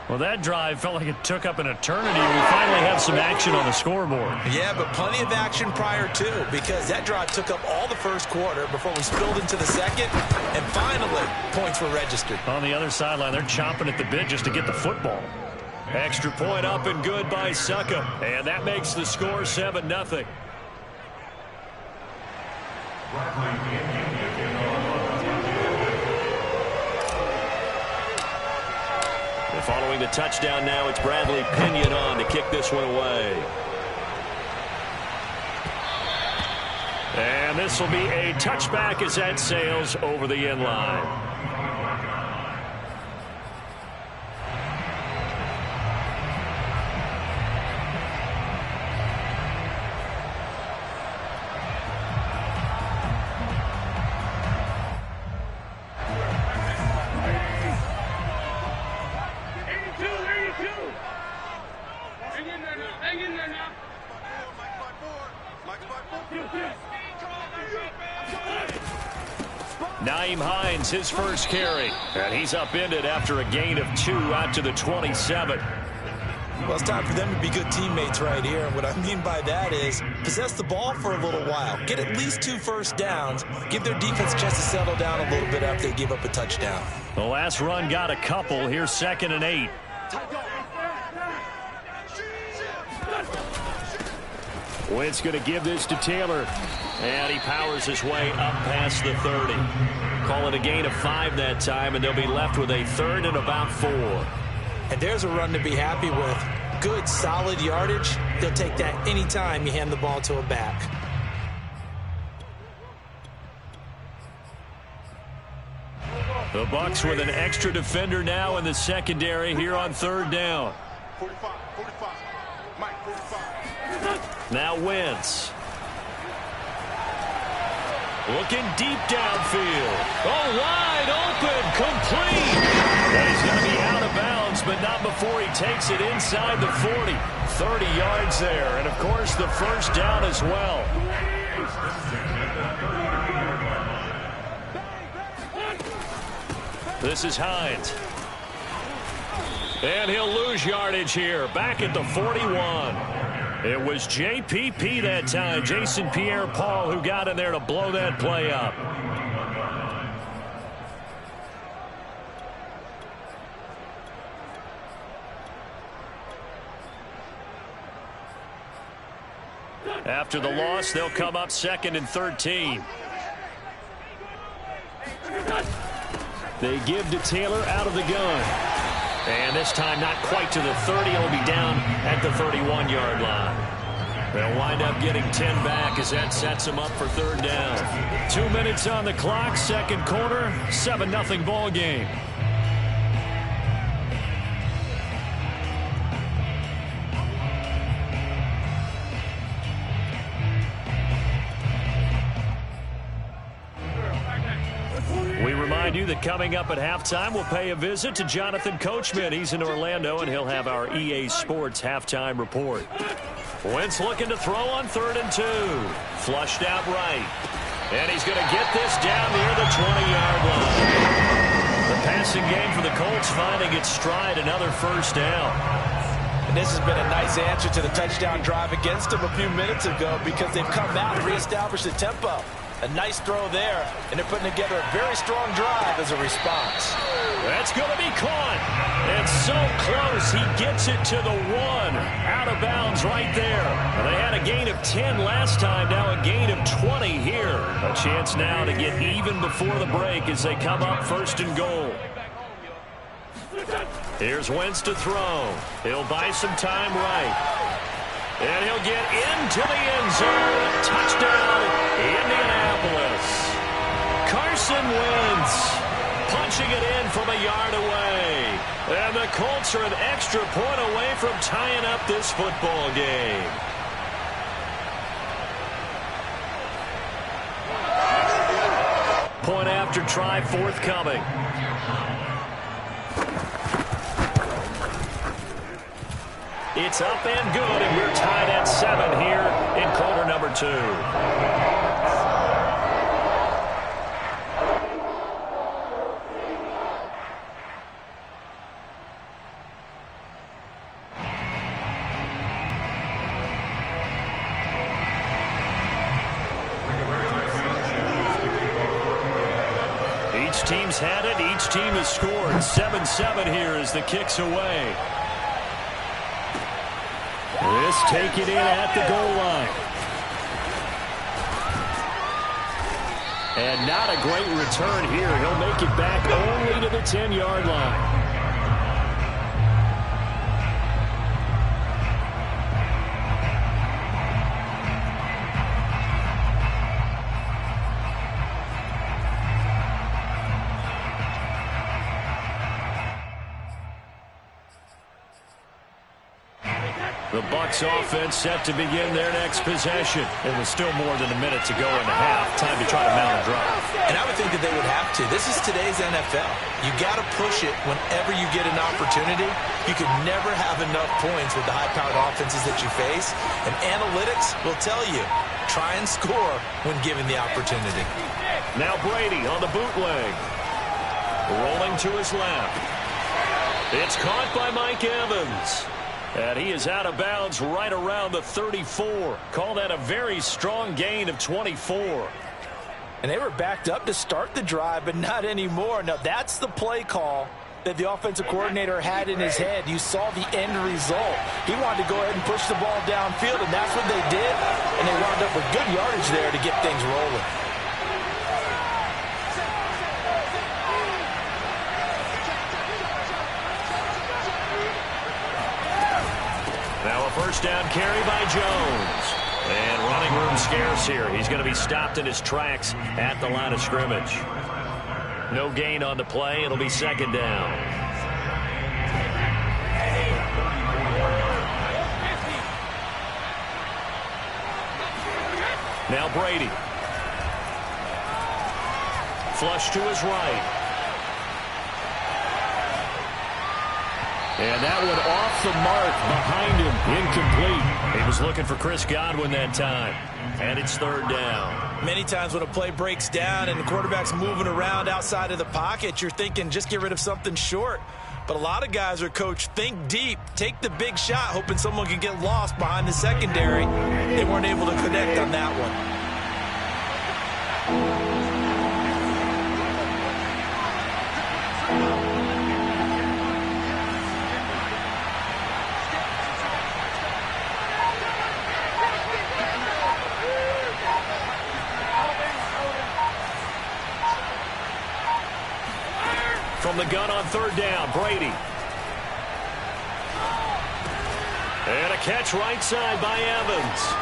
Well, that drive felt like it took up an eternity. We finally have some action on the scoreboard. Yeah, but plenty of action prior to, because that drive took up all the first quarter before we spilled into the second, and finally, points were registered. On the other sideline, they're chomping at the bit just to get the football. Extra point up and good by Succa, and that makes the score 7-0. Following the touchdown now, it's Bradley Pinion on to kick this one away. And this will be a touchback as that sails over the end line. Nyheim Hines, his first carry, and he's upended after a gain of 2 out to the 27. Well, it's time for them to be good teammates right here. And what I mean by that is possess the ball for a little while. Get at least 2 first downs. Give their defense a chance to settle down a little bit after they give up a touchdown. The last run got a couple. Here's 2nd and 8. Wentz going to give this to Taylor. And he powers his way up past the 30. Call it a gain of 5 that time, and they'll be left with a 3rd and about 4. And there's a run to be happy with. Good, solid yardage. They'll take that anytime you hand the ball to a back. The Bucs with an extra defender now in the secondary here on 3rd down. 45. Mike, 45. Now Wentz. Looking deep downfield. Oh, wide open, complete. And he's going to be out of bounds, but not before he takes it inside the 40. 30 yards there, and of course the first down as well. This is Hines. And he'll lose yardage here, back at the 41. It was JPP that time, Jason Pierre-Paul, who got in there to blow that play up. After the loss, they'll come up 2nd and 13. They give to Taylor out of the gun. And this time not quite to the 30. It'll be down at the 31-yard line. They'll wind up getting 10 back as that sets them up for 3rd down. 2 minutes on the clock, 2nd quarter, 7-0 ball game. We remind you that coming up at halftime, we'll pay a visit to Jonathan Coachman. He's in Orlando, and he'll have our EA Sports halftime report. Wentz looking to throw on 3rd and 2. Flushed out right. And he's going to get this down near the 20-yard line. The passing game for the Colts finding its stride, another first down. And this has been a nice answer to the touchdown drive against them a few minutes ago because they've come out and reestablished the tempo. A nice throw there, and they're putting together a very strong drive as a response. That's going to be caught. And so close, he gets it to the 1. Out of bounds right there. They had a gain of 10 last time, now a gain of 20 here. A chance now to get even before the break as they come up 1st and goal. Here's Wentz to throw. He'll buy some time right. And he'll get into the end zone. Touchdown, Indianapolis. Carson Wentz punching it in from a yard away. And the Colts are an extra point away from tying up this football game. Point after try forthcoming. It's up and good, and we're tied at 7 here in quarter number 2. teams had it. Each team has scored. 7-7 here as the kick's away. This taken in at the goal line. And not a great return here. He'll make it back only to the 10-yard line. The Bucs offense set to begin their next possession. And with still more than a minute to go in the half, time to try to mount a drive. And I would think that they would have to. This is today's NFL. You got to push it whenever you get an opportunity. You can never have enough points with the high-powered offenses that you face. And analytics will tell you, try and score when given the opportunity. Now Brady on the bootleg. Rolling to his left. It's caught by Mike Evans. And he is out of bounds right around the 34. Call that a very strong gain of 24. And they were backed up to start the drive, but not anymore. Now, that's the play call that the offensive coordinator had in his head. You saw the end result. He wanted to go ahead and push the ball downfield, and that's what they did. And they wound up with good yardage there to get things rolling. Now a first down carry by Jones. And running room scarce here. He's going to be stopped in his tracks at the line of scrimmage. No gain on the play. It'll be second down. Now Brady. Flush to his right. And that one off the mark behind him. Incomplete. He was looking for Chris Godwin that time. And it's third down. Many times when a play breaks down and the quarterback's moving around outside of the pocket, you're thinking just get rid of something short. But a lot of guys are coached, think deep, take the big shot, hoping someone can get lost behind the secondary. They weren't able to connect on that one. From the gun on third down, Brady. And a catch right side by Evans.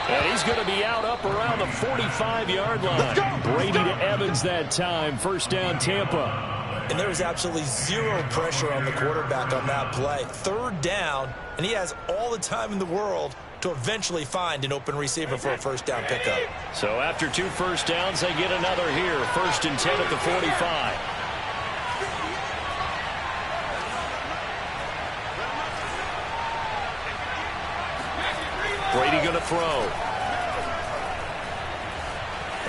And he's going to be out up around the 45-yard line. Brady to Evans that time. First down, Tampa. And there was absolutely zero pressure on the quarterback on that play. Third down, and he has all the time in the world to eventually find an open receiver for a first down pickup. So after 2 first downs, they get another here. 1st and 10 at the 45. Brady going to throw.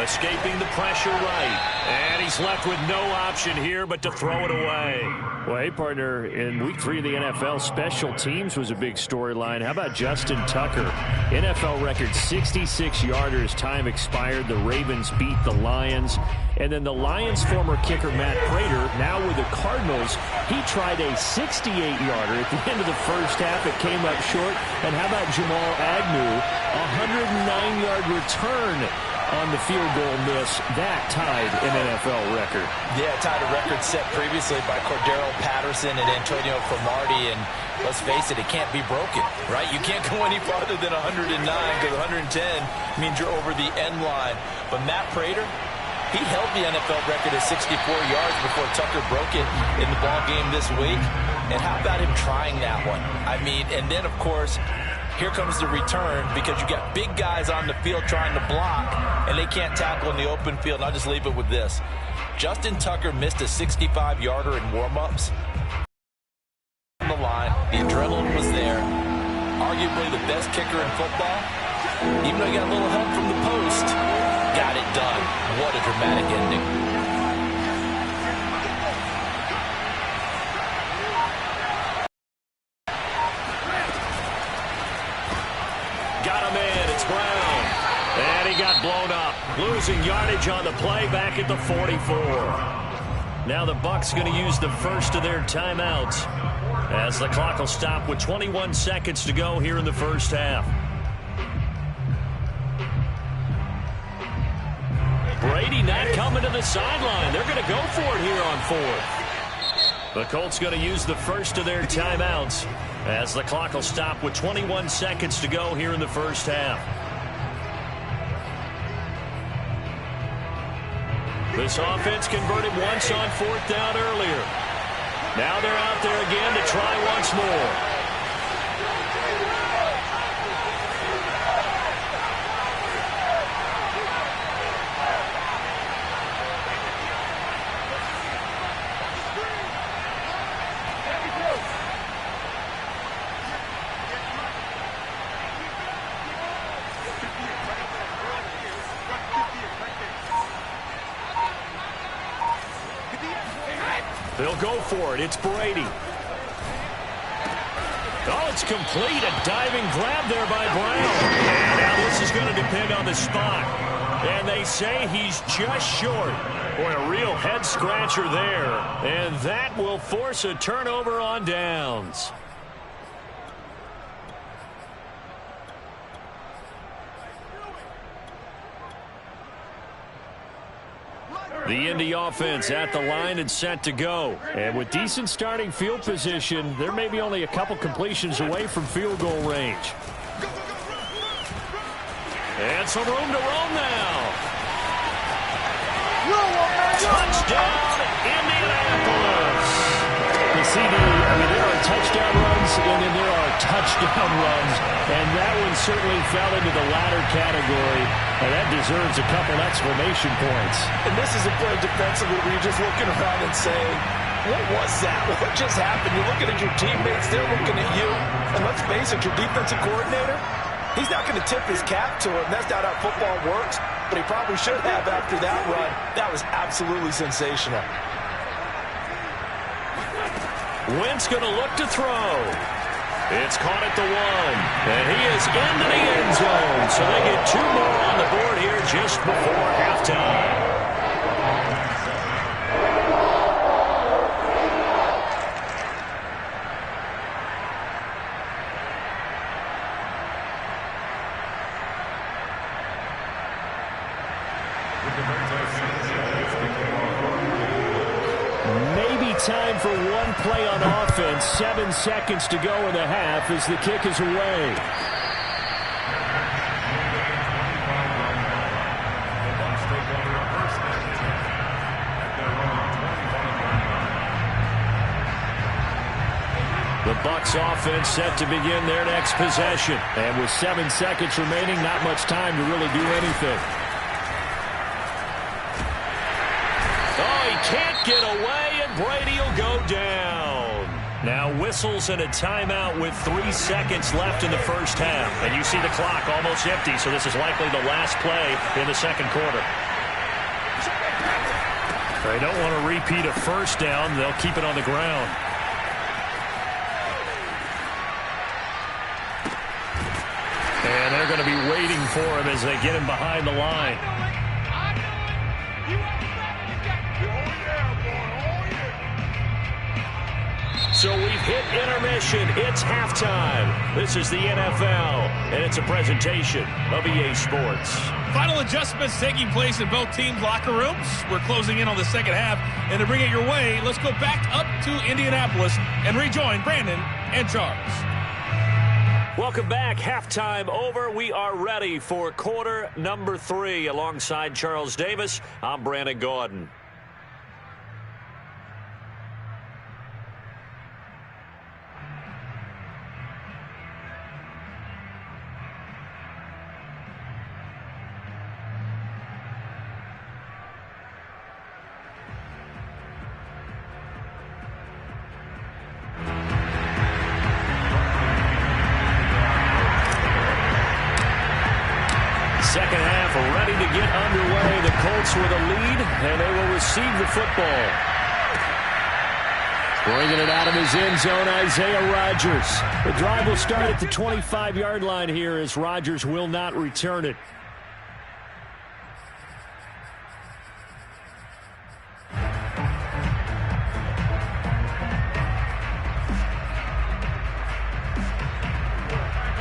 Escaping the pressure right. And he's left with no option here but to throw it away. Well, hey, partner, in Week 3 of the NFL, special teams was a big storyline. How about Justin Tucker? NFL record 66-yarders. Time expired. The Ravens beat the Lions. And then the Lions' former kicker, Matt Prater, now with the Cardinals, he tried a 68-yarder at the end of the first half. It came up short. And how about Jamal Agnew? A 109-yard return on the field goal miss. That tied an NFL record. Yeah, tied a record set previously by Cordero Patterson and Antonio Cromartie. And let's face it, it can't be broken, right? You can't go any farther than 109 because 110 means you're over the end line. But Matt Prater, he held the NFL record at 64 yards before Tucker broke it in the ball game this week. And how about him trying that one? I mean, and then, of course, here comes the return because you got big guys on the field trying to block, and they can't tackle in the open field. And I'll just leave it with this. Justin Tucker missed a 65-yarder in warm-ups. On the line, the adrenaline was there. Arguably the best kicker in football. Even though he got a little help from the post, got it done. What a dramatic ending. Got blown up, losing yardage on the play back at the 44. Now the Bucs going to use the first of their timeouts as the clock will stop with 21 seconds to go here in the first half. Brady not coming to the sideline. They're going to go for it here on fourth. The Colts going to use the first of their timeouts as the clock will stop with 21 seconds to go here in the first half. This offense converted once on fourth down earlier. Now they're out there again to try once more. They'll go for it. It's Brady. Oh, it's complete. A diving grab there by Brown. And now this is going to depend on the spot. And they say he's just short. Boy, a real head-scratcher there. And that will force a turnover on downs. The Indy offense at the line and set to go. And with decent starting field position, there may be only a couple completions away from field goal range. And some room to roam now. Touchdown, Indianapolis. You see, there are touchdown runs and then there are touchdown runs. And that one certainly fell into the latter category. And that deserves a couple exclamation points. And this is a play defensively where you're just looking around and saying, what was that? What just happened? You're looking at your teammates. They're looking at you. And let's face it, your defensive coordinator, he's not going to tip his cap to it. That's not how football works. But he probably should have after that run. That was absolutely sensational. Wentz going to look to throw. It's caught at the 1. And he is into the end zone. So they get 2 more on the board here just before halftime. Time for one play on offense. 7 seconds to go in the half as the kick is away. The Bucs offense set to begin their next possession. And with 7 seconds remaining, not much time to really do anything. Oh, he can't get away. Brady will go down. Now whistles and a timeout with 3 seconds left in the first half. And you see the clock almost empty, so this is likely the last play in the second quarter. They don't want to repeat a first down. They'll keep it on the ground. And they're going to be waiting for him as they get him behind the line. So we've hit intermission. It's halftime. This is the NFL, and it's a presentation of EA Sports. Final adjustments taking place in both teams' locker rooms. We're closing in on the second half, and to bring it your way, let's go back up to Indianapolis and rejoin Brandon and Charles. Welcome back. Halftime over. We are ready for quarter number 3. Alongside Charles Davis, I'm Brandon Gaudin. Second half ready to get underway. The Colts with a lead, and they will receive the football. Bringing it out of his end zone, Isaiah Rodgers. The drive will start at the 25-yard line here as Rodgers will not return it.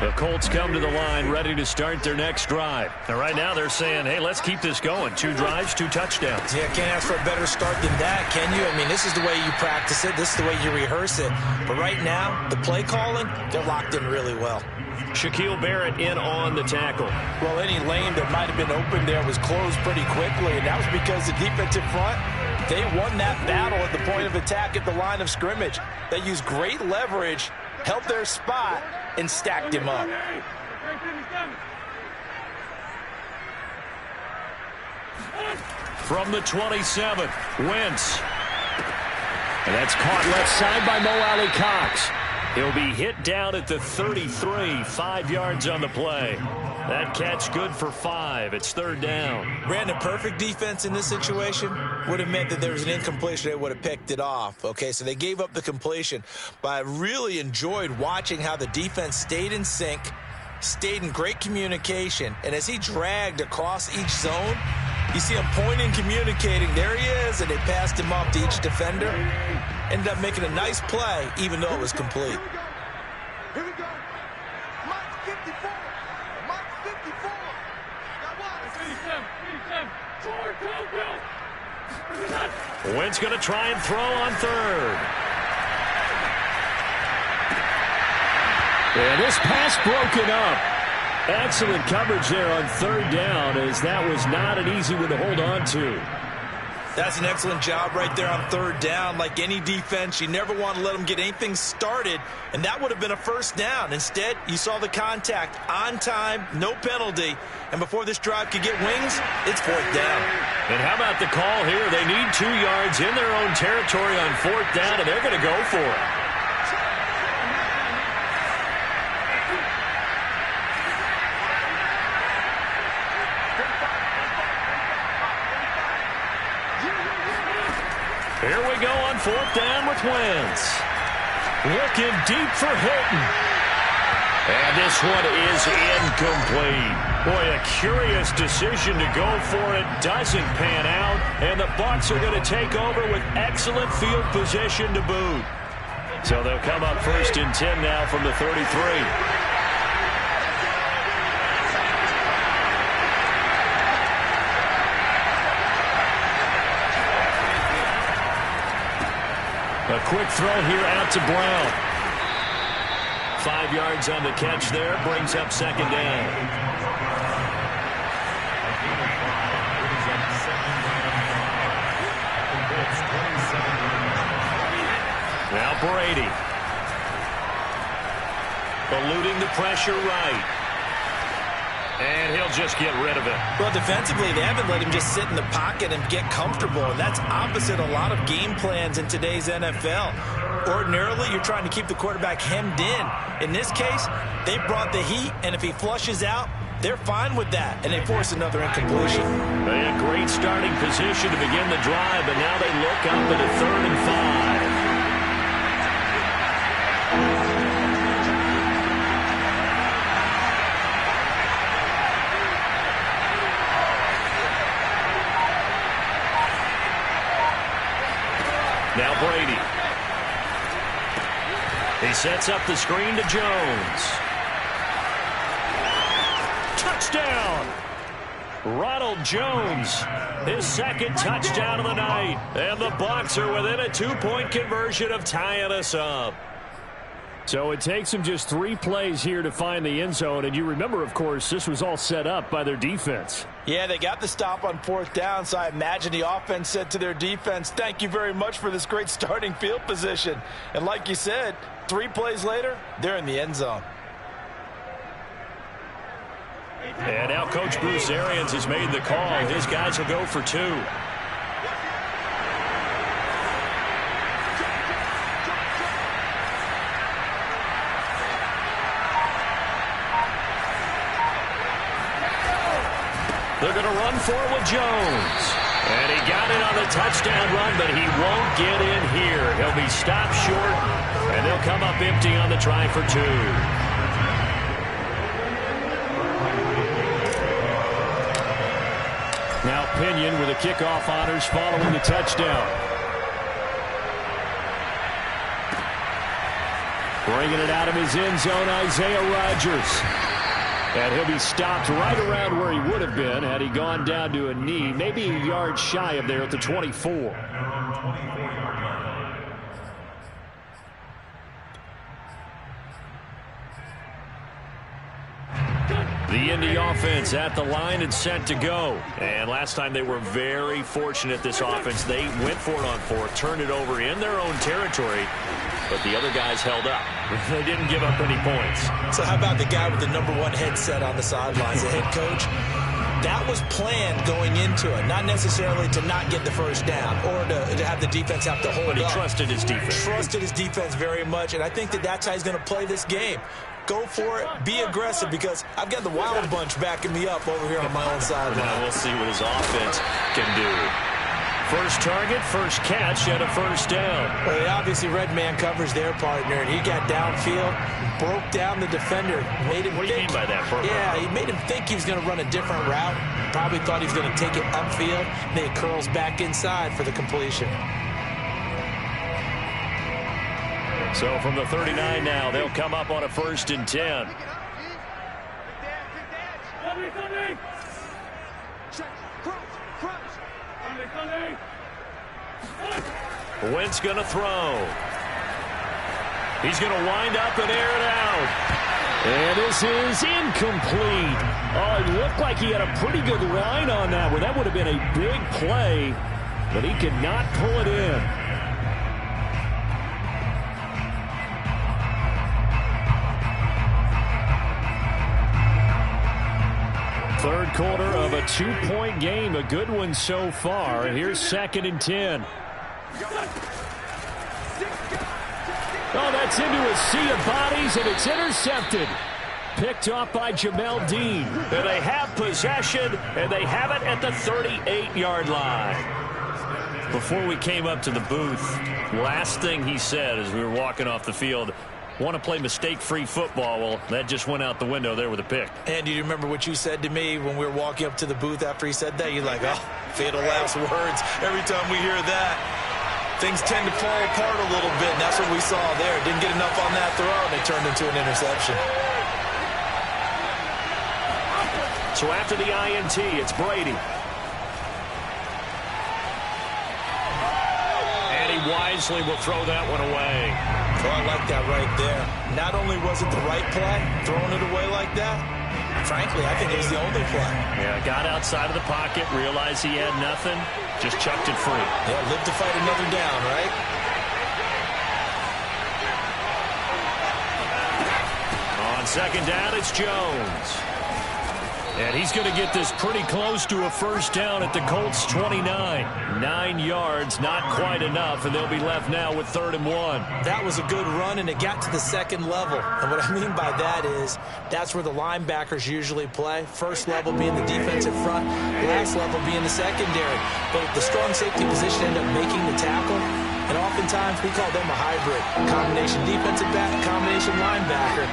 The Colts come to the line ready to start their next drive. And right now they're saying, hey, let's keep this going. 2 drives, 2 touchdowns. Yeah, can't ask for a better start than that, can you? I mean, this is the way you practice it. This is the way you rehearse it. But right now, the play calling, they're locked in really well. Shaquille Barrett in on the tackle. Well, any lane that might have been open there was closed pretty quickly, and that was because the defensive front, they won that battle at the point of attack at the line of scrimmage. They used great leverage, held their spot, and stacked him up. From the 27, Wentz. And that's caught left side by Mo Alley Cox. He'll be hit down at the 33, 5 yards on the play. That catch good for 5. It's 3rd down. Brandon, perfect defense in this situation would have meant that there was an incompletion. They would have picked it off. Okay, so they gave up the completion. But I really enjoyed watching how the defense stayed in sync, stayed in great communication. And as he dragged across each zone, you see him pointing, communicating. There he is, and they passed him off to each defender. Ended up making a nice play, even though it was complete. Here we go. Mike 54. Mike 54. Wentz going to try and throw on 3rd. And this pass broken up. Excellent coverage there on 3rd down, as that was not an easy one to hold on to. That's an excellent job right there on 3rd down. Like any defense, you never want to let them get anything started, and that would have been a 1st down. Instead, you saw the contact on time, no penalty, and before this drive could get wings, it's 4th down. And how about the call here? They need 2 yards in their own territory on 4th down, and they're going to go for it. Here we go on 4th down with Wentz. Looking deep for Hilton. And this one is incomplete. Boy, a curious decision to go for it. Doesn't pan out. And the Bucs are going to take over with excellent field position to boot. So they'll come up 1st and 10 now from the 33. A quick throw here out to Brown. 5 yards on the catch there. Brings up 2nd down. Now Brady. Eluding the pressure right. And he'll just get rid of it. Well, defensively, they haven't let him just sit in the pocket and get comfortable. And that's opposite a lot of game plans in today's NFL. Ordinarily, you're trying to keep the quarterback hemmed in. In this case, they brought the heat, and if he flushes out, they're fine with that, and they force another incompletion. They had great starting position to begin the drive, but now they look up at a 3rd and 5. Now Brady. He sets up the screen to Jones. Touchdown! Ronald Jones, his 2nd touchdown of the night. And the Bucs are within a 2-point conversion of tying us up. So it takes them just 3 plays here to find the end zone. And you remember, of course, this was all set up by their defense. Yeah, they got the stop on 4th down, so I imagine the offense said to their defense, thank you very much for this great starting field position. And like you said, 3 plays later, they're in the end zone. And now Coach Bruce Arians has made the call. His guys will go for 2. They're going to run for it with Jones. And he got it on the touchdown run, but he won't get in here. He'll be stopped short, and they'll come up empty on the try for 2. Now Pinion with the kickoff honors following the touchdown. Bringing it out of his end zone, Isaiah Rodgers. And he'll be stopped right around where he would have been had he gone down to a knee, maybe a yard shy of there at the 24. The Indy offense at the line and set to go. And last time they were very fortunate, this offense. They went for it on fourth, turned it over in their own territory, but the other guys held up. They didn't give up any points. So how about the guy with the #1 headset on the sidelines, the head coach? That was planned going into it, not necessarily to not get the first down or to have the defense have to hold up. But he trusted his defense. Trusted his defense very much, and I think that's how he's going to play this game. Go for it. Be aggressive, because I've got the wild bunch backing me up over here on my own side. Now we'll see what his offense can do. First target, first catch, and a first down. Well, they obviously read man coverage their partner, and he got downfield, broke down the defender, made him What do you mean by that, Bert? Yeah, he made him think he was going to run a different route. Probably thought he was going to take it upfield. Then he curls back inside for the completion. So from the 39 now, they'll come up on a 1st and 10. Wentz going to throw. He's going to wind up and air it out. And this is incomplete. Oh, it looked like he had a pretty good line on that one. That would have been a big play, but he could not pull it in. Third quarter of a 2-point game. A good one so far. Here's 2nd and 10. Oh, that's into a sea of bodies, and it's intercepted. Picked off by Jamel Dean. And they have possession, and they have it at the 38-yard line. Before we came up to the booth, last thing he said as we were walking off the field, want to play mistake-free football. Well, that just went out the window there with a pick. And do you remember what you said to me when we were walking up to the booth after he said that? You're like, oh, fatal last words. Every time we hear that, things tend to fall apart a little bit, and that's what we saw there. Didn't get enough on that throw, and they turned into an interception. So after the INT, it's Brady. And he wisely will throw that one away. Oh, I like that right there. Not only was it the right play, throwing it away like that, frankly, I think it was the only play. Yeah, got outside of the pocket, realized he had nothing, just chucked it free. Yeah, live to fight another down, right? On 2nd down, it's Jones. And he's going to get this pretty close to a first down at the Colts' 29. 9 yards, not quite enough, and they'll be left now with 3rd and 1. That was a good run, and it got to the 2nd level. And what I mean by that is that's where the linebackers usually play. First level being the defensive front, last level being the secondary. But the strong safety position ended up making the tackle, and oftentimes we call them a hybrid. Combination defensive back, combination linebacker.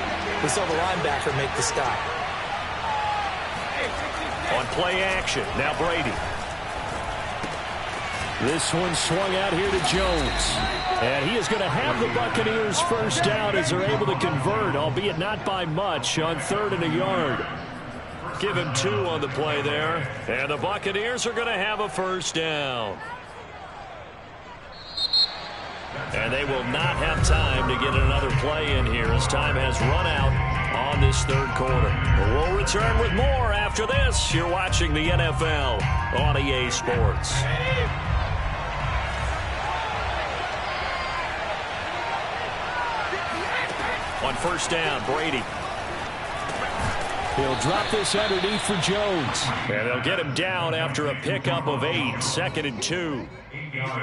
We saw the linebacker make the stop. On play action, now Brady. This one swung out here to Jones. And he is going to have the Buccaneers first down as they're able to convert, albeit not by much, on 3rd and a yard. Give him 2 on the play there. And the Buccaneers are going to have a first down. And they will not have time to get another play in here as time has run out on this 3rd quarter. We'll return with more after this. You're watching the NFL on EA Sports. On 1st down, Brady. He'll drop this underneath for Jones. And they'll get him down after a pickup of 8. 2nd and 2.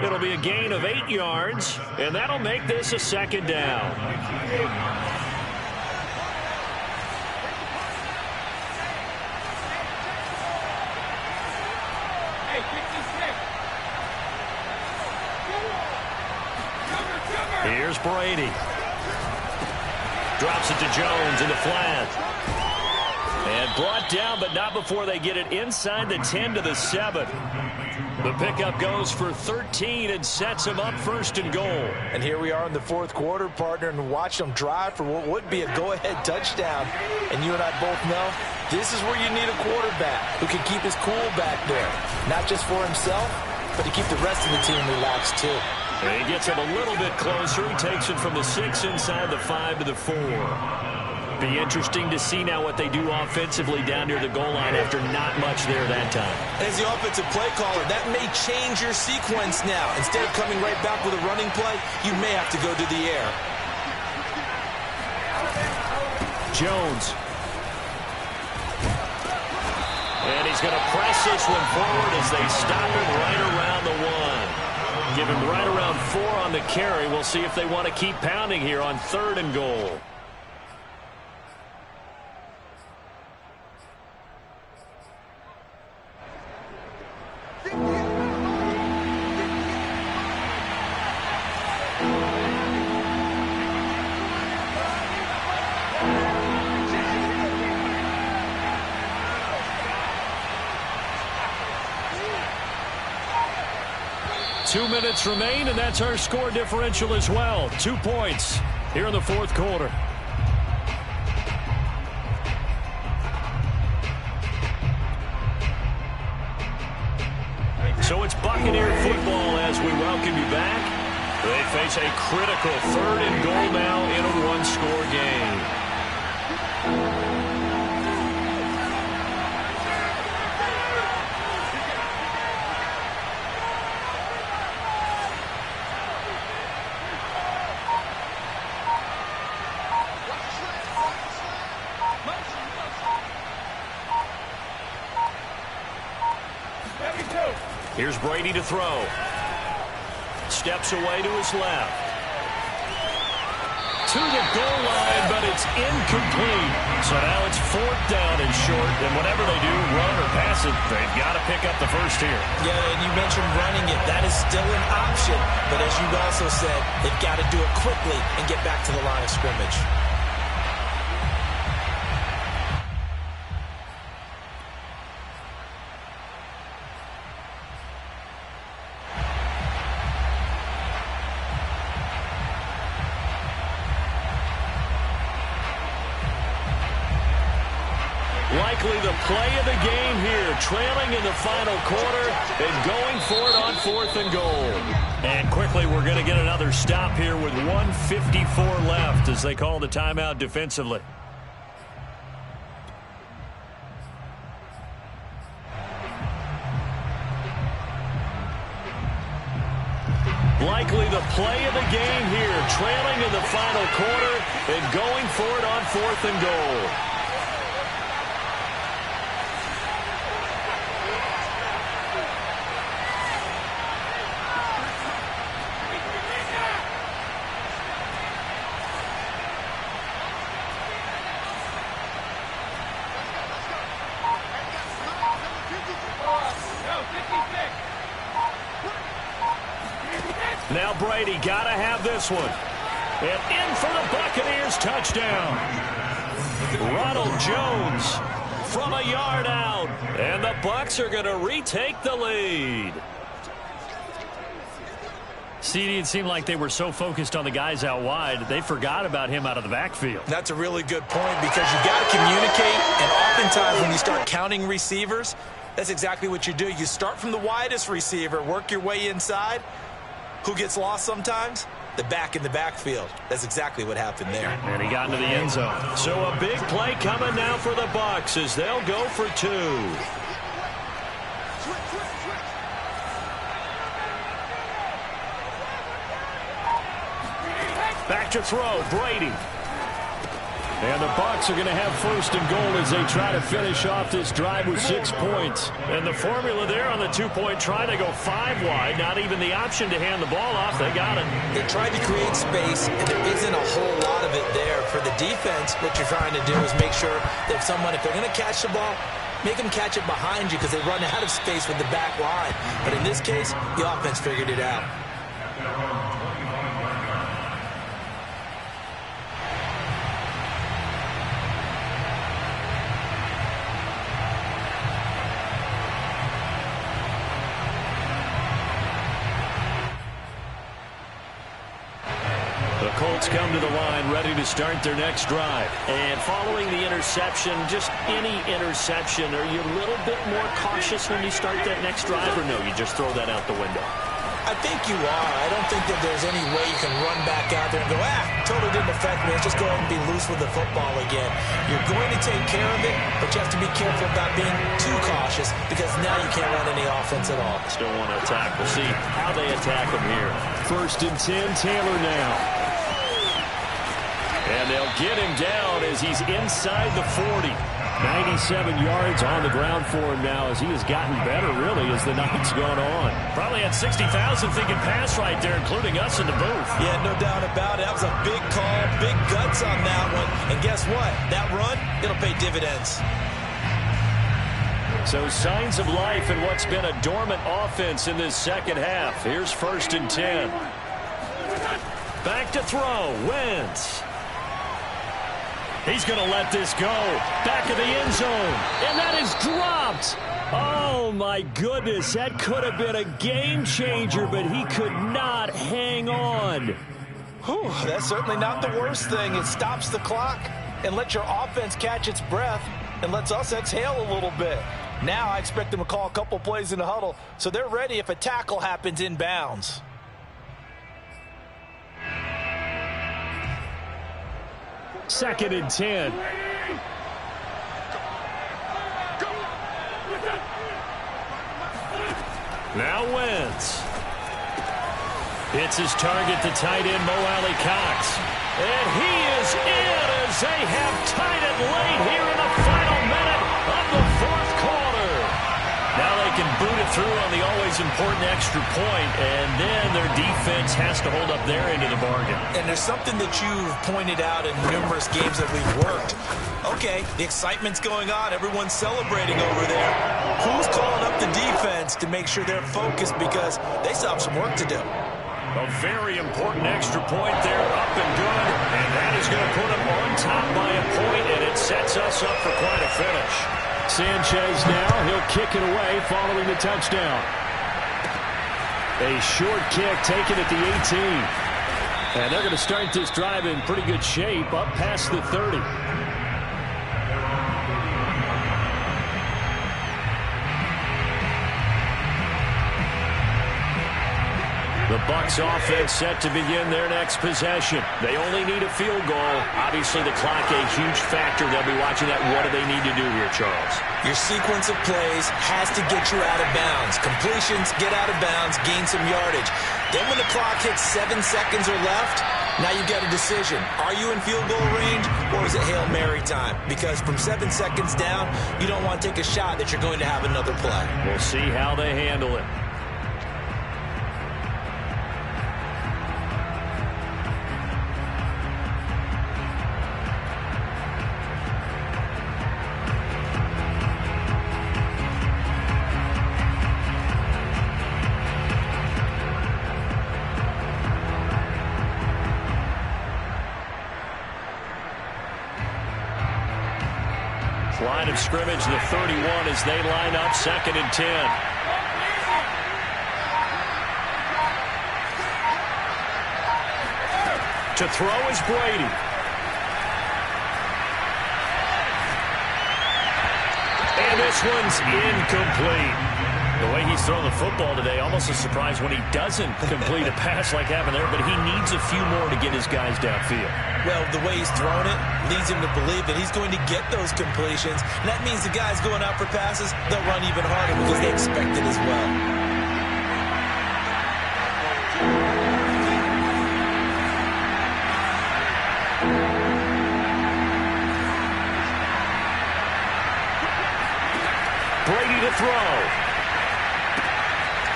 It'll be a gain of 8 yards, and that'll make this a 2nd down. Here's Brady. Drops it to Jones in the flat. And brought down, but not before they get it inside the 10 to the 7. The pickup goes for 13 and sets him up first and goal. And here we are in the fourth quarter, partner, and watch them drive for what would be a go-ahead touchdown. And you and I both know this is where you need a quarterback who can keep his cool back there. Not just for himself, but to keep the rest of the team relaxed too. And he gets him a little bit closer. He takes it from the 6 inside the 5 to the 4. Be interesting to see now what they do offensively down near the goal line after not much there that time. As the offensive play caller, that may change your sequence now. Instead of coming right back with a running play, you may have to go to the air. Jones. And he's going to press this one forward as they stop him right around the 1. Give him right around 4 on the carry. We'll see if they want to keep pounding here on 3rd and goal. Two minutes remain, and that's our score differential as well. 2 points here in the fourth quarter. So it's Buccaneer football as we welcome you back. They face a critical 3rd and goal now in a 1-score game. Here's Brady to throw. Steps away to his left. To the goal line, but it's incomplete. So now it's 4th down and short, and whatever they do, run or pass it, they've got to pick up the first here. Yeah, and you mentioned running it. That is still an option. But as you also said, they've got to do it quickly and get back to the line of scrimmage. Likely the play of the game here, trailing in the final quarter and going for it on 4th and goal. And quickly we're going to get another stop here with 1:54 left as they call the timeout defensively. Likely the play of the game here, trailing in the final quarter and going for it on 4th and goal. Now Brady got to have this one. And in for the Buccaneers touchdown. Ronald Jones from a yard out. And the Bucs are going to retake the lead. CD, it seemed like they were so focused on the guys out wide, they forgot about him out of the backfield. That's a really good point because you got to communicate, and oftentimes when you start counting receivers, that's exactly what you do. You start from the widest receiver, work your way inside. Who gets lost sometimes? The back in the backfield. That's exactly what happened there. And he got into the end zone. So a big play coming now for the Bucs as they'll go for 2. Back to throw, Brady. And the Bucs are going to have 1st and goal as they try to finish off this drive with 6 points. And the formula there on the 2-point try, they go 5 wide. Not even the option to hand the ball off. They got it. They tried to create space, and there isn't a whole lot of it there. For the defense, what you're trying to do is make sure that if they're going to catch the ball, make them catch it behind you because they run out of space with the back line. But in this case, the offense figured it out. The Colts come to the line ready to start their next drive. And following the interception, just any interception, are you a little bit more cautious when you start that next drive, or no, you just throw that out the window? I think you are. I don't think that there's any way you can run back out there and go, totally didn't affect me. Let's just go ahead and be loose with the football again. You're going to take care of it, but you have to be careful about being too cautious because now you can't run any offense at all. Still want to attack. We'll see how they attack him here. 1st and 10, Taylor now. And they'll get him down as he's inside the 40. 97 yards on the ground for him now as he has gotten better, really, as the night's gone on. Probably had 60,000 thinking pass right there, including us in the booth. Yeah, no doubt about it. That was a big call, big guts on that one. And guess what? That run, it'll pay dividends. So signs of life in what's been a dormant offense in this second half. Here's 1st and 10. Back to throw. Wentz. He's going to let this go. Back of the end zone. And that is dropped. Oh, my goodness. That could have been a game changer, but he could not hang on. Whew, that's certainly not the worst thing. It stops the clock and lets your offense catch its breath and lets us exhale a little bit. Now I expect them to call a couple plays in the huddle so they're ready if a tackle happens in bounds. Second and 10. Now Wentz. It's his target, the tight end, Mo Alley-Cox. And he is in as they have tied it late here in the final minute of the 4th quarter. Now they can boot it through on the always important extra point, and then their defense has to hold up their end of the bargain. And there's something that you've pointed out in numerous games that we've worked. Okay, the excitement's going on. Everyone's celebrating over there. Who's calling up the defense to make sure they're focused because they still have some work to do? A very important extra point there, up and good, and that is going to put them on top by a point, and it sets us up for quite a finish. Sanchez now, he'll kick it away following the touchdown. A short kick taken at the 18. And they're going to start this drive in pretty good shape, up past the 30. The Bucs offense set to begin their next possession. They only need a field goal. Obviously, the clock a huge factor. They'll be watching that. What do they need to do here, Charles? Your sequence of plays has to get you out of bounds. Completions, get out of bounds, gain some yardage. Then when the clock hits 7 seconds or left, now you've got a decision. Are you in field goal range or is it Hail Mary time? Because from 7 seconds down, you don't want to take a shot that you're going to have another play. We'll see how they handle it. Line of scrimmage, the 31 as they line up, 2nd and 10. To throw is Brady. And this one's incomplete. The way he's throwing the football today, almost a surprise when he doesn't complete a pass like happened there, but he needs a few more to get his guys downfield. Well, the way he's throwing it leads him to believe that he's going to get those completions. And that means the guys going out for passes, they'll run even harder because they expect it as well. Brady to throw.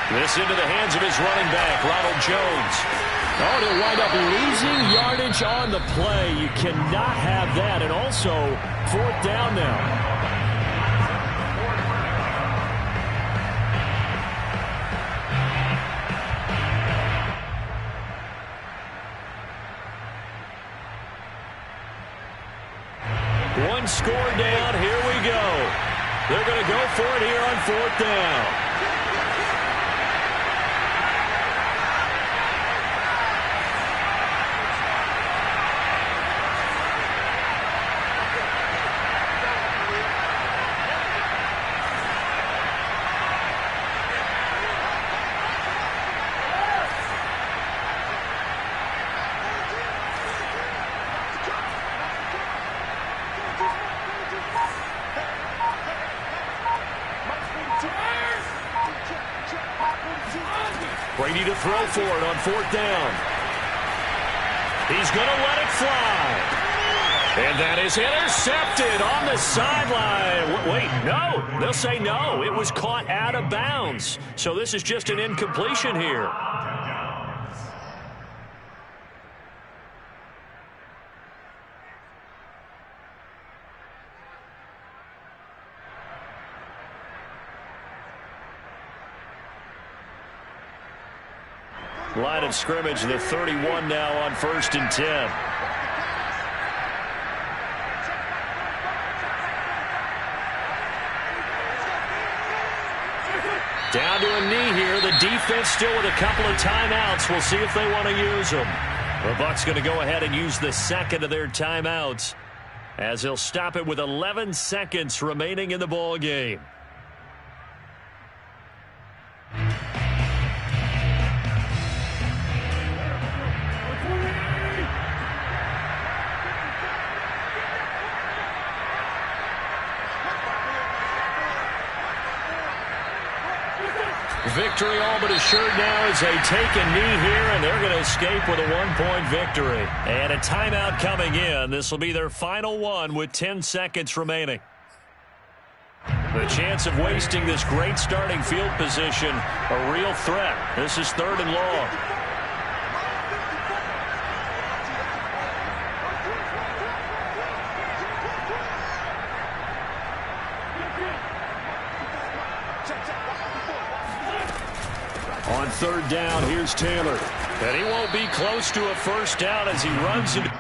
This into the hands of his running back, Ronald Jones. Oh, he'll wind up losing yardage on the play. You cannot have that. And also, 4th down now. One score down. Here we go. They're going to go for it here on 4th down. Brady to throw for it on 4th down. He's going to let it fly. And that is intercepted on the sideline. Wait, no. They'll say no. It was caught out of bounds. So this is just an incompletion here. Line of scrimmage, the 31 now on 1st and 10. Down to a knee here. The defense still with a couple of timeouts. We'll see if they want to use them. The Bucs going to go ahead and use the second of their timeouts as they'll stop it with 11 seconds remaining in the ball game. Victory all but assured now as they take a knee here, and they're going to escape with a 1-point victory. And a timeout coming in. This will be their final one with 10 seconds remaining. The chance of wasting this great starting field position, a real threat. This is 3rd and long. On 3rd down, here's Taylor. And he won't be close to a first down as he runs into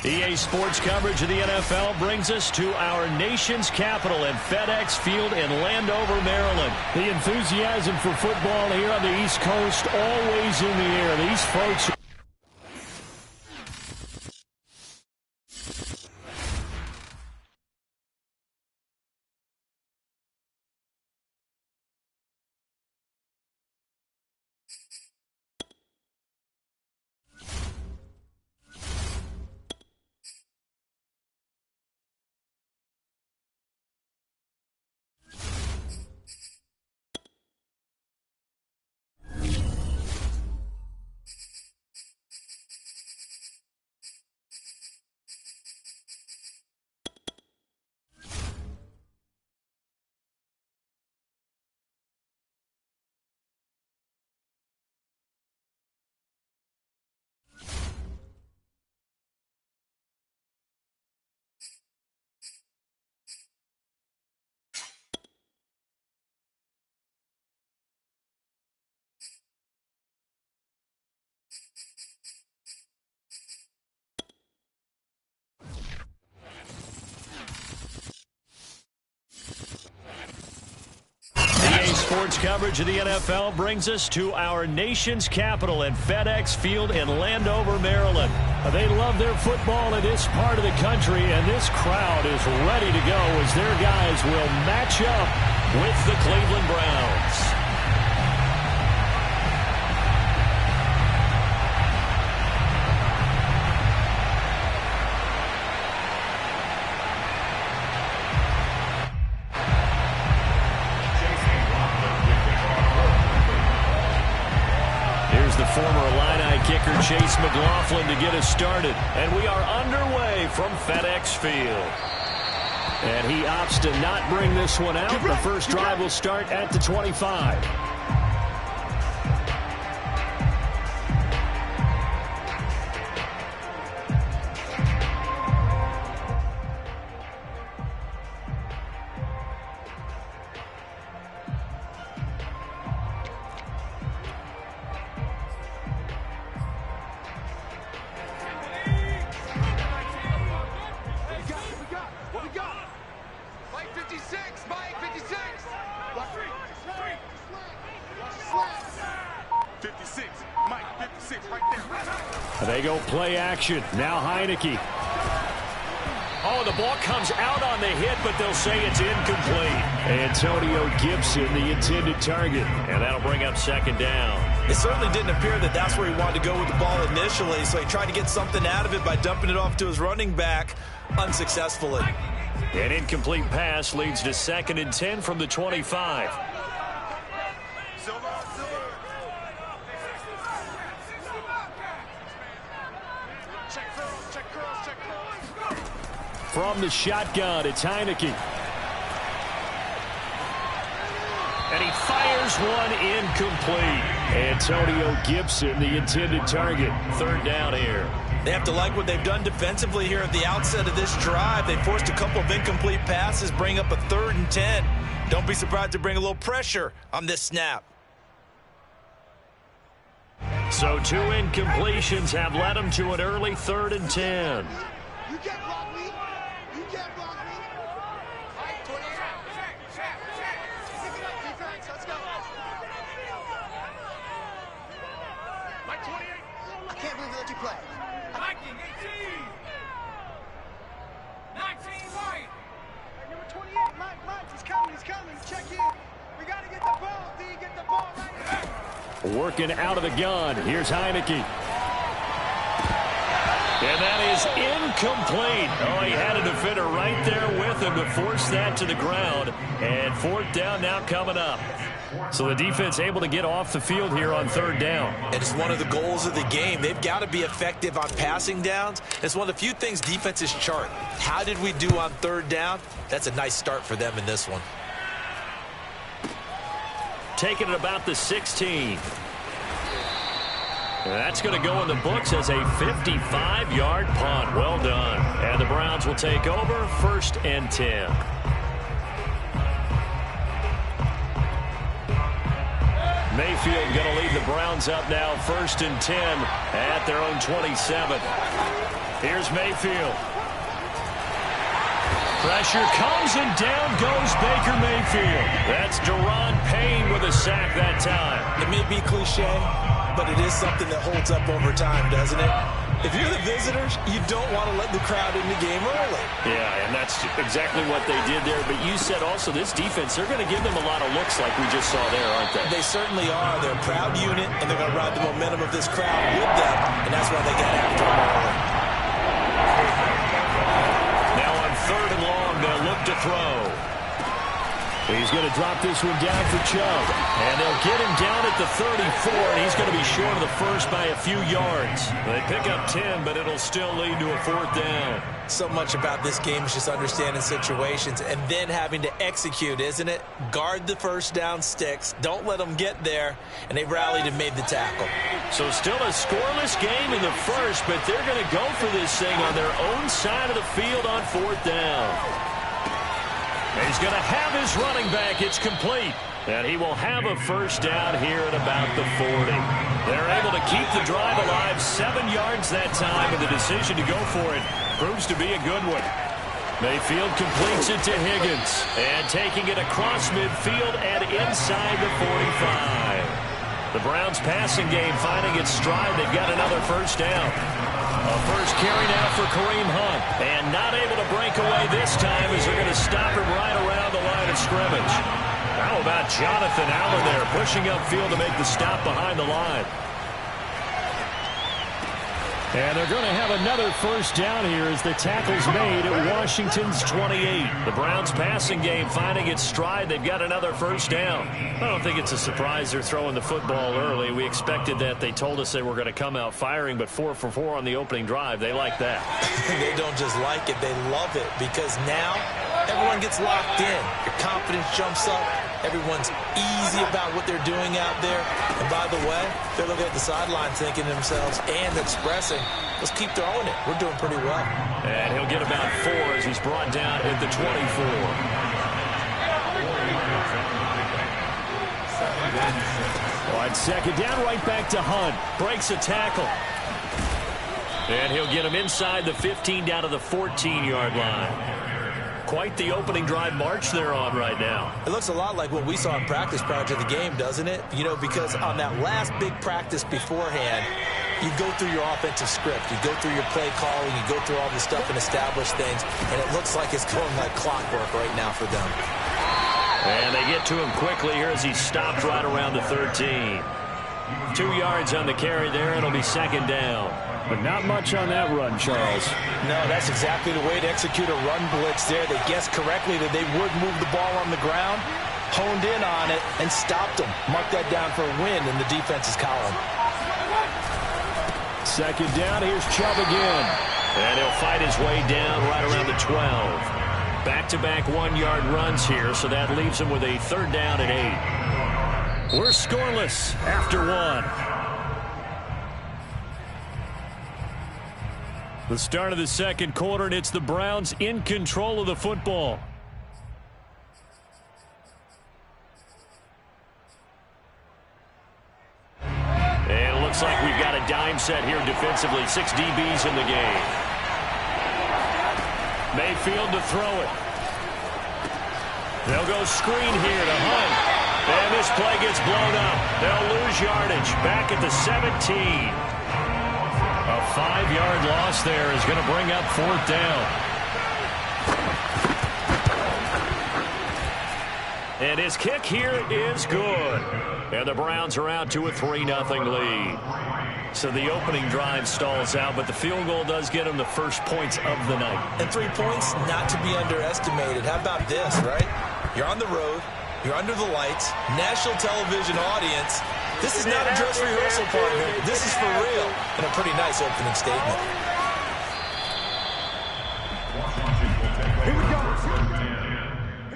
EA Sports coverage of the NFL brings us to our nation's capital at FedEx Field in Landover, Maryland. The enthusiasm for football here on the East Coast always in the air. These folks... Sports coverage of the NFL brings us to our nation's capital at FedEx Field in Landover, Maryland. They love their football in this part of the country, and this crowd is ready to go as their guys will match up with the Cleveland Browns. The former Illini kicker Chase McLaughlin to get us started. And we are underway from FedEx Field. And he opts to not bring this one out. The first drive will start at the 25. They go play action. Now Heineke. Oh, the ball comes out on the hit, but they'll say it's incomplete. Antonio Gibson, the intended target. And that'll bring up second down. It certainly didn't appear that that's where he wanted to go with the ball initially, so he tried to get something out of it by dumping it off to his running back unsuccessfully. An incomplete pass leads to 2nd and 10 from the 25. From the shotgun, it's Heineke. And he fires one incomplete. Antonio Gibson, the intended target. 3rd down here. They have to like what they've done defensively here at the outset of this drive. They forced a couple of incomplete passes, bring up a 3rd and 10. Don't be surprised to bring a little pressure on this snap. So 2 incompletions have led them to an early 3rd and 10. You can't block me. You can't block me. All right, 28. Defense, let's go. Mike 28. I can't believe they let you play. Mike 18. 19 White. Number 28, Mike, he's coming. Check in. We got to get the ball, D. Get the ball right. Working out of the gun. Here's Heineke. And that is incomplete. Oh, he had a defender right there with him to force that to the ground. And 4th down now coming up. So the defense able to get off the field here on 3rd down. And it's one of the goals of the game. They've got to be effective on passing downs. It's one of the few things defenses chart. How did we do on 3rd down? That's a nice start for them in this one. Taking it about the 16. And that's going to go in the books as a 55-yard punt. Well done. And the Browns will take over 1st and 10. Mayfield going to lead the Browns up now 1st and 10 at their own 27. Here's Mayfield. Pressure comes and down goes Baker Mayfield. That's Daron Payne with a sack that time. It may be cliche, but it is something that holds up over time, doesn't it? If you're the visitors, you don't want to let the crowd in the game early. Yeah, and that's exactly what they did there. But you said also this defense, they're going to give them a lot of looks like we just saw there, aren't they? They certainly are. They're a proud unit, and they're going to ride the momentum of this crowd with them, and that's why they got after them early. Now on 3rd and long, they'll look to throw. He's going to drop this one down for Chubb. And they'll get him down at the 34, and he's going to be short of the first by a few yards. They pick up 10, but it'll still lead to a 4th down. So much about this game is just understanding situations and then having to execute, isn't it? Guard the first down sticks. Don't let them get there. And they rallied and made the tackle. So still a scoreless game in the first, but they're going to go for this thing on their own side of the field on 4th down. And he's going to have his running back. It's complete. And he will have a first down here at about the 40. They're able to keep the drive alive, 7 yards that time, and the decision to go for it proves to be a good one. Mayfield completes it to Higgins, and taking it across midfield and inside the 45. The Browns passing game finding its stride. They've got another first down. A first carry now for Kareem Hunt. And not able to break away this time as they're going to stop him right around the line of scrimmage. How about Jonathan Allen there pushing upfield to make the stop behind the line. And they're going to have another first down here as the tackle's made at Washington's 28. The Browns passing game finding its stride. They've got another first down. I don't think it's a surprise they're throwing the football early. We expected that. They told us they were going to come out firing, but 4 for 4 on the opening drive. They like that. They don't just like it. They love it because now everyone gets locked in. Your confidence jumps up. Everyone's easy about what they're doing out there. And by the way, they're looking at the sideline thinking to themselves and expressing, let's keep throwing it. We're doing pretty well. And he'll get about 4 as he's brought down at the 24. On 2nd down, right back to Hunt. Breaks a tackle. And he'll get him inside the 15 down to the 14-yard line. Quite the opening drive march they're on right now. It looks a lot like what we saw in practice prior to the game, doesn't it? You know, because on that last big practice beforehand, you go through your offensive script. You go through your play calling. You go through all the stuff and establish things. And it looks like it's going like clockwork right now for them. And they get to him quickly here as he stopped right around the 13. 2 yards on the carry there. It'll be 2nd down. But not much on that run, Charles. No, that's exactly the way to execute a run blitz there. They guessed correctly that they would move the ball on the ground, honed in on it, and stopped them. Mark that down for a win in the defense's column. 2nd down, here's Chubb again. And he'll fight his way down right around the 12. Back-to-back 1-yard runs here, so that leaves him with a 3rd down and 8. We're scoreless after 1. The start of the 2nd quarter, and it's the Browns in control of the football. And it looks like we've got a dime set here defensively. 6 DBs in the game. Mayfield to throw it. They'll go screen here to Hunt. And this play gets blown up. They'll lose yardage back at the 17. A 5-yard loss there is going to bring up 4th down. And his kick here is good. And the Browns are out to a 3-0 lead. So the opening drive stalls out, but the field goal does get them the first points of the night. And 3 points not to be underestimated. How about this, right? You're on the road. You're under the lights. National television audience. This is not a dress rehearsal, partner. This is for real. And a pretty nice opening statement. Here we go.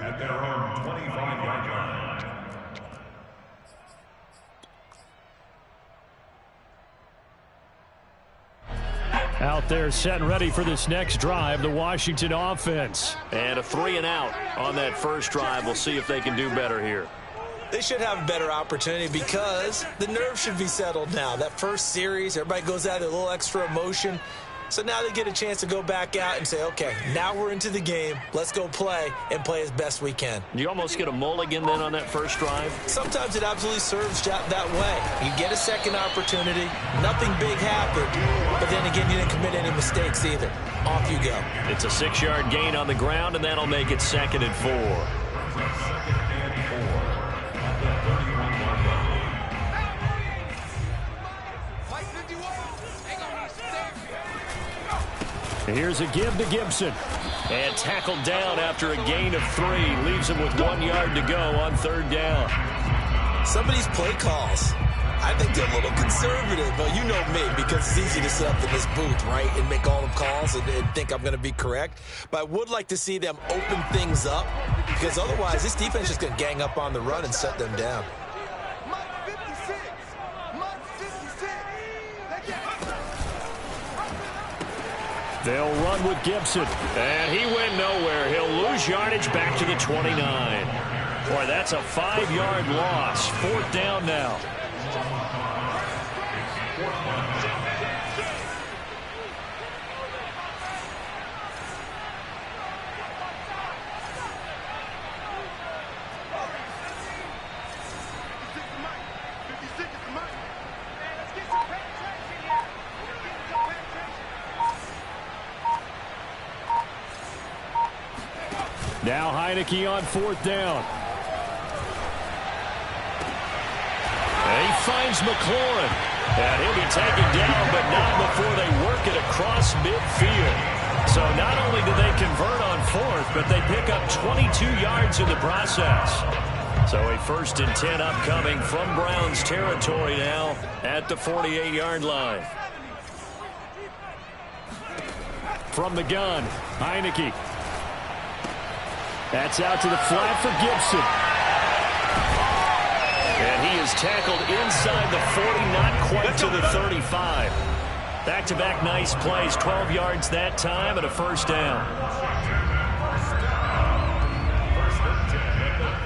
At their own 25-yard line. Out there set and ready for this next drive, the Washington offense. And a 3-and-out on that first drive. We'll see if they can do better here. They should have a better opportunity because the nerves should be settled now. That first series, everybody goes out with a little extra emotion. So now they get a chance to go back out and say, okay, now we're into the game. Let's go play and play as best we can. You almost get a mulligan then on that first drive? Sometimes it absolutely serves that way. You get a second opportunity. Nothing big happened. But then again, you didn't commit any mistakes either. Off you go. It's a 6-yard gain on the ground, and that'll make it 2nd and 4. Here's a give to Gibson. And tackled down after a gain of 3. Leaves him with 1 yard to go on 3rd down. Some of these play calls, I think they're a little conservative. But you know me, because it's easy to sit up in this booth, right, and make all the calls and think I'm going to be correct. But I would like to see them open things up, because otherwise this defense is just going to gang up on the run and shut them down. They'll run with Gibson. And he went nowhere. He'll lose yardage back to the 29. Boy, that's a 5-yard loss. 4th down now. Now Heineke on 4th down. And he finds McLaurin. And he'll be taken down, but not before they work it across midfield. So not only do they convert on 4th, but they pick up 22 yards in the process. So a 1st and 10 upcoming from Browns territory now at the 48-yard line. From the gun, Heineke. That's out to the flat for Gibson. And he is tackled inside the 40, not quite to the 35. Back-to-back nice plays, 12 yards that time and a 1st down.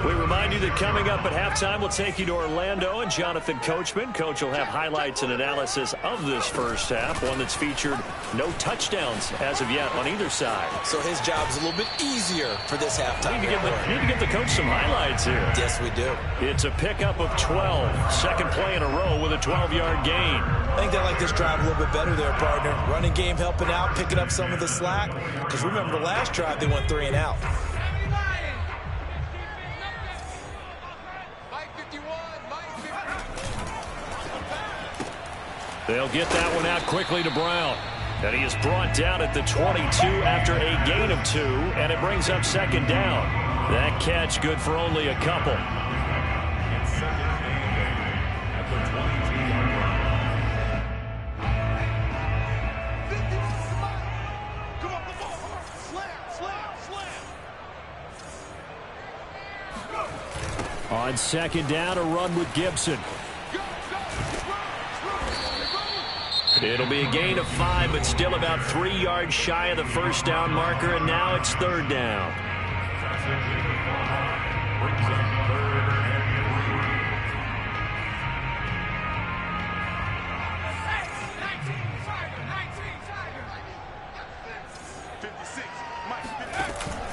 We remind you that coming up at halftime, we'll take you to Orlando and Jonathan Coachman. Coach will have highlights and analysis of this first half, one that's featured no touchdowns as of yet on either side. So his job is a little bit easier for this halftime. Need to get the coach some highlights here. Yes, we do. It's a pickup of 12. Second play in a row with a 12-yard gain. I think they like this drive a little bit better there, partner. Running game helping out, picking up some of the slack. Because remember, the last drive, they went 3 and out. They'll get that one out quickly to Brown. And he is brought down at the 22 after a gain of 2, and it brings up 2nd down. That catch good for only a couple. On 2nd down, a run with Gibson. It'll be a gain of 5, but still about 3 yards shy of the 1st down marker, and now it's 3rd down.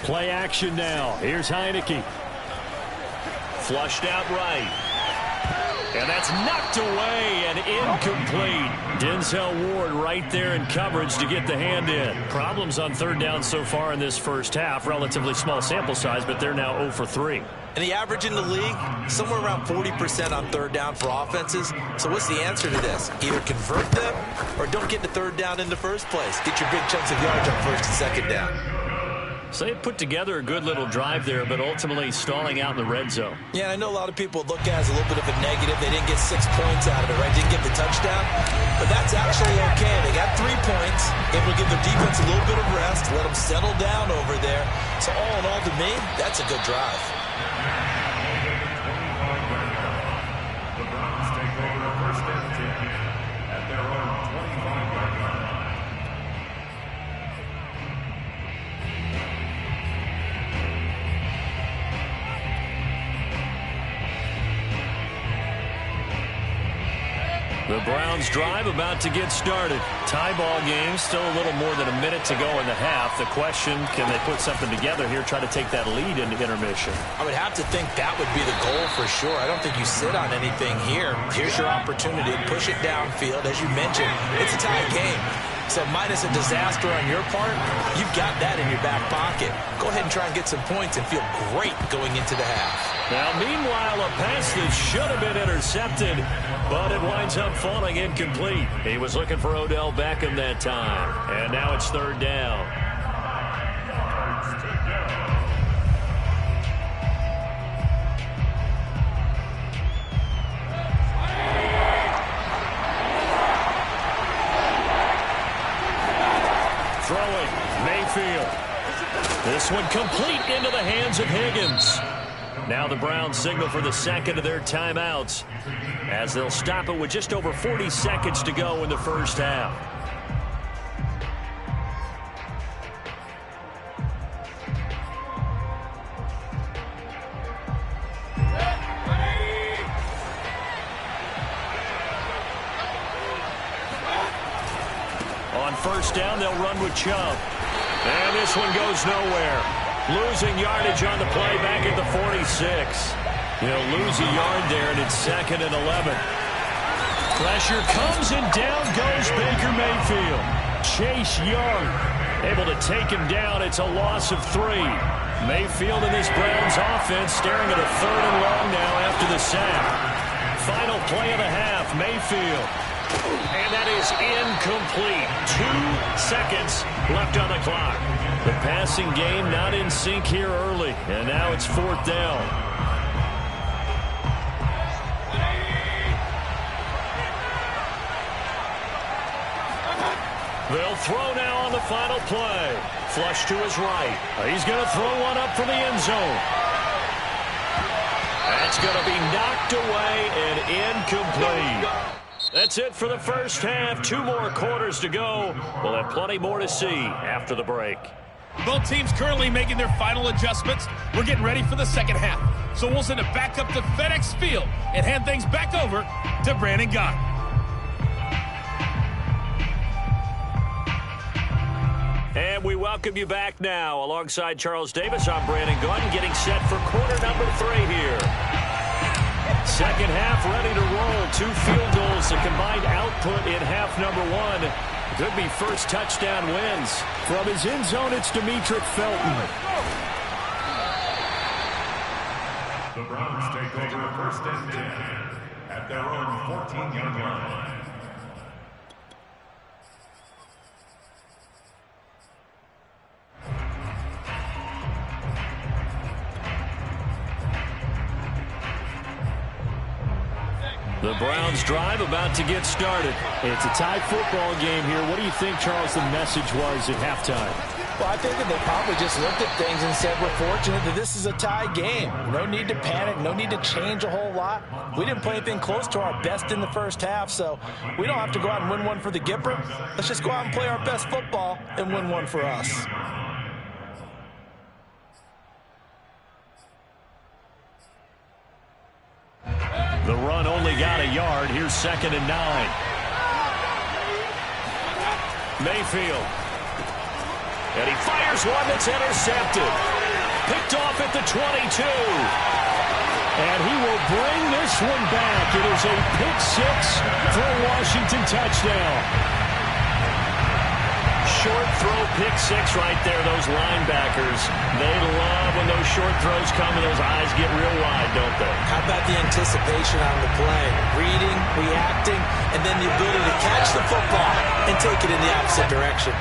Play action now. Here's Heineke. Flushed out right. And that's knocked away and incomplete. Denzel Ward right there in coverage to get the hand in. Problems on 3rd down so far in this first half. Relatively small sample size, but they're now 0 for 3. And the average in the league, somewhere around 40% on 3rd down for offenses. So what's the answer to this? Either convert them or don't get the 3rd down in the first place. Get your big chunks of yards on 1st and 2nd down. So they put together a good little drive there, but ultimately stalling out in the red zone. Yeah, I know a lot of people look at it as a little bit of a negative. They didn't get 6 points out of it, right? Didn't get the touchdown. But that's actually okay. They got 3 points. Able to give their defense a little bit of rest, let them settle down over there. So all in all, to me, that's a good drive. The Browns take over 1st and 10 at their own 25-yard line. The Browns drive about to get started. Tie ball game, still a little more than a minute to go in the half. The question, can they put something together here, try to take that lead into intermission? I would have to think that would be the goal for sure. I don't think you sit on anything here. Here's your opportunity. Push it downfield. As you mentioned, it's a tie game. So minus a disaster on your part, you've got that in your back pocket. Go ahead and try and get some points and feel great going into the half. Now, meanwhile, a pass that should have been intercepted, but it winds up falling incomplete. He was looking for Odell Beckham that time, and now it's third down. Throwing, Mayfield. This one complete into the hands of Higgins. Now the Browns signal for the second of their timeouts as they'll stop it with just over 40 seconds to go in the first half. On first down, they'll run with Chubb. And this one goes nowhere. Losing yardage on the play back at the 46. He'll lose a yard there, and it's 2nd and 11. Pressure comes, and down goes Baker Mayfield. Chase Young able to take him down. It's a loss of 3. Mayfield and this Browns offense staring at a 3rd and long now after the sack. Final play of the half, Mayfield. And that is incomplete. 2 seconds left on the clock. The passing game not in sync here early, and now it's 4th down. They'll throw now on the final play. Flush to his right. He's going to throw one up for the end zone. That's going to be knocked away and incomplete. That's it for the first half. 2 more quarters to go. We'll have plenty more to see after the break. Both teams currently making their final adjustments. We're getting ready for the second half. So we'll send it back up to FedEx Field and hand things back over to Brandon Gott. And we welcome you back now. Alongside Charles Davis, I'm Brandon Gott, getting set for quarter number 3 here. Second half ready to roll. 2 field goals, the combined output in half number 1. Could be first touchdown wins. From his end zone, it's Demetric Felton. The Browns take over 1st and 10 at their own 14-yard line. The Browns drive about to get started. It's a tie football game here. What do you think, Charles, the message was at halftime? Well, I think that they probably just looked at things and said, we're fortunate that this is a tie game. No need to panic, no need to change a whole lot. We didn't play anything close to our best in the first half, so we don't have to go out and win one for the Gipper. Let's just go out and play our best football and win one for us. The run only got a yard. Here's 2nd and 9. Mayfield. And he fires one that's intercepted. Picked off at the 22. And he will bring this one back. It is a pick 6 for a Washington touchdown. Short throw, pick 6 right there. Those linebackers, they love when those short throws come and those eyes get real wide, don't they? How about the anticipation on the play? Reading, reacting, and then the ability to catch the football and take it in the opposite direction.